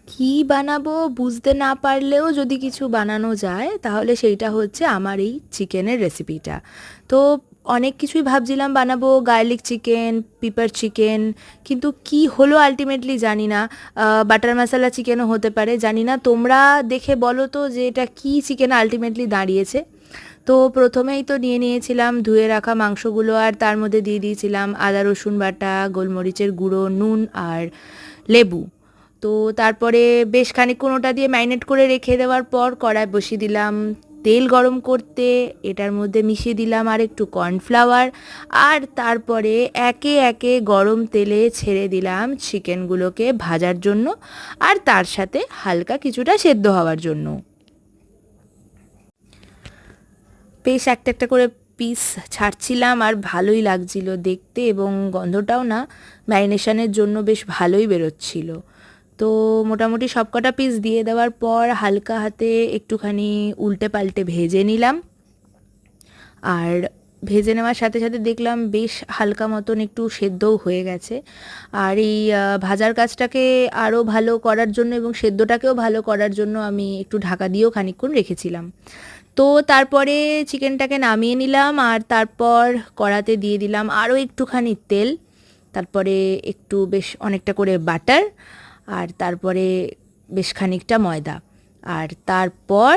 কি বানাবো বুঝতে না পারলেও যদি কিছু বানানো যায় তাহলে সেইটা হচ্ছে আমার এই চিকেনের রেসিপিটা। তো অনেক কিছুই ভাবছিলাম বানাবো, গার্লিক চিকেন, পিপার চিকেন, কিন্তু কি হলো আলটিমেটলি জানি না। বাটার মশলা চিকেনও হতে পারে, জানি না। তোমরা দেখে বলো তো যে এটা কি চিকেন আলটিমেটলি দাঁড়িয়েছে। তো প্রথমেই তো নিয়ে নিয়েছিলাম ধুয়ে রাখা মাংসগুলো, আর তার মধ্যে দিয়ে দিয়েছিলাম আদা রসুন বাটা, গোলমরিচের গুঁড়ো, নুন আর লেবু। তো তারপরে বেশ খানিকক্ষণ ওটা দিয়ে ম্যারিনেট করে রেখে দেওয়ার পর কড়াই বসিয়ে দিলাম তেল গরম করতে। এটার মধ্যে মিশিয়ে দিলাম আর একটু কর্নফ্লাওয়ার, আর তারপরে একে একে গরম তেলে ছেড়ে দিলাম চিকেনগুলোকে ভাজার জন্য, আর তার সাথে হালকা কিছুটা সেদ্ধ হওয়ার জন্য। বেশ একটা একটা করে পিস ছাড়ছিলাম, আর ভালোই লাগছিল দেখতে, এবং গন্ধটাও না ম্যারিনেশনের জন্য বেশ ভালোই বেরোচ্ছিল। তো মোটামুটি সবকটা পিস দিয়ে দেওয়ার পর হালকা হাতে একটুখানি উল্টে পাল্টে ভেজে নিলাম। আর ভেজে নেওয়ার সাথে সাথে দেখলাম বেশ হালকা মতন একটু সেদ্ধও হয়ে গেছে। আর এই ভাজার কাজটাকে আরও ভালো করার জন্য এবং সেদ্ধটাকেও ভালো করার জন্য আমি একটু ঢাকা দিয়েও খানিকক্ষণ রেখেছিলাম। তো তারপরে চিকেনটাকে নামিয়ে নিলাম, আর তারপর কড়াতে দিয়ে দিলাম আরও একটুখানি তেল, তারপরে একটু বেশ অনেকটা করে বাটার, আর তারপরে বেশ খানিকটা ময়দা, আর তারপর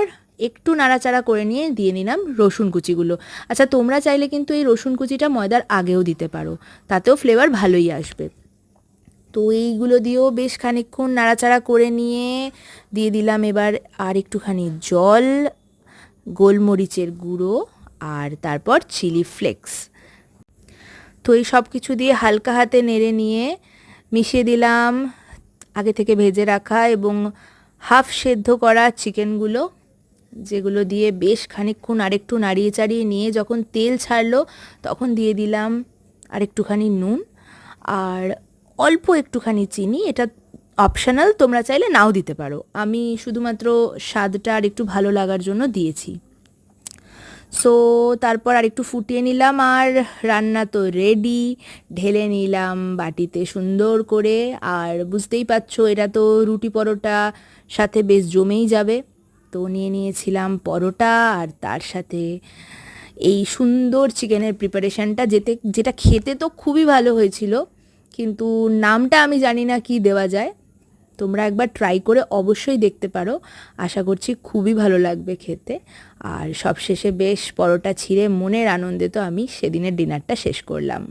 একটু নাড়াচাড়া করে নিয়ে দিয়ে নিলাম রসুন কুচিগুলো। আচ্ছা, তোমরা চাইলে কিন্তু এই রসুন কুচিটা ময়দার আগেও দিতে পারো, তাতেও ফ্লেভার ভালোই আসবে। তো এইগুলো দিয়েও বেশ খানিকক্ষণ নাড়াচাড়া করে নিয়ে দিয়ে দিলাম এবার আর একটুখানি জল, গোলমরিচের গুঁড়ো, আর তারপর চিলি ফ্লেক্স। তো এই সব কিছু দিয়ে হালকা হাতে নেড়ে নিয়ে মিশিয়ে দিলাম আগে থেকে ভেজে রাখা এবং হাফ সেদ্ধ করা চিকেনগুলো, যেগুলো দিয়ে বেশ খানিকক্ষণ আরেকটু নাড়িয়ে চাড়িয়ে নিয়ে যখন তেল ছাড়লো তখন দিয়ে দিলাম আরেকটুখানি নুন আর অল্প একটুখানি চিনি। এটা অপশনাল, তোমরা চাইলে নাও দিতে পারো, আমি শুধুমাত্র স্বাদটা আর একটু ভালো লাগার জন্য দিয়েছি। সো তারপর আর একটু ফুটিয়ে নিলাম, আর রান্না তো রেডি। ঢেলে নিলাম বাটিতে সুন্দর করে, আর বুঝতেই পারছো এটা তো রুটি পরোটা সাথে বেশ জমেই যাবে। তো নিয়ে নিয়েছিলাম পরোটা, আর তার সাথে এই সুন্দর চিকেনের প্রিপারেশানটা, যেটা খেতে তো খুবই ভালো হয়েছিল, কিন্তু নামটা আমি জানি না কি দেওয়া যায়। তোমরা একবার ট্রাই করে অবশ্যই দেখতে পারো, আশা করছি খুবই ভালো লাগবে খেতে। আর সবশেষে বেশ পরোটা ছিঁড়ে মনের আনন্দে তো আমি সেদিনের ডিনারটা শেষ করলাম।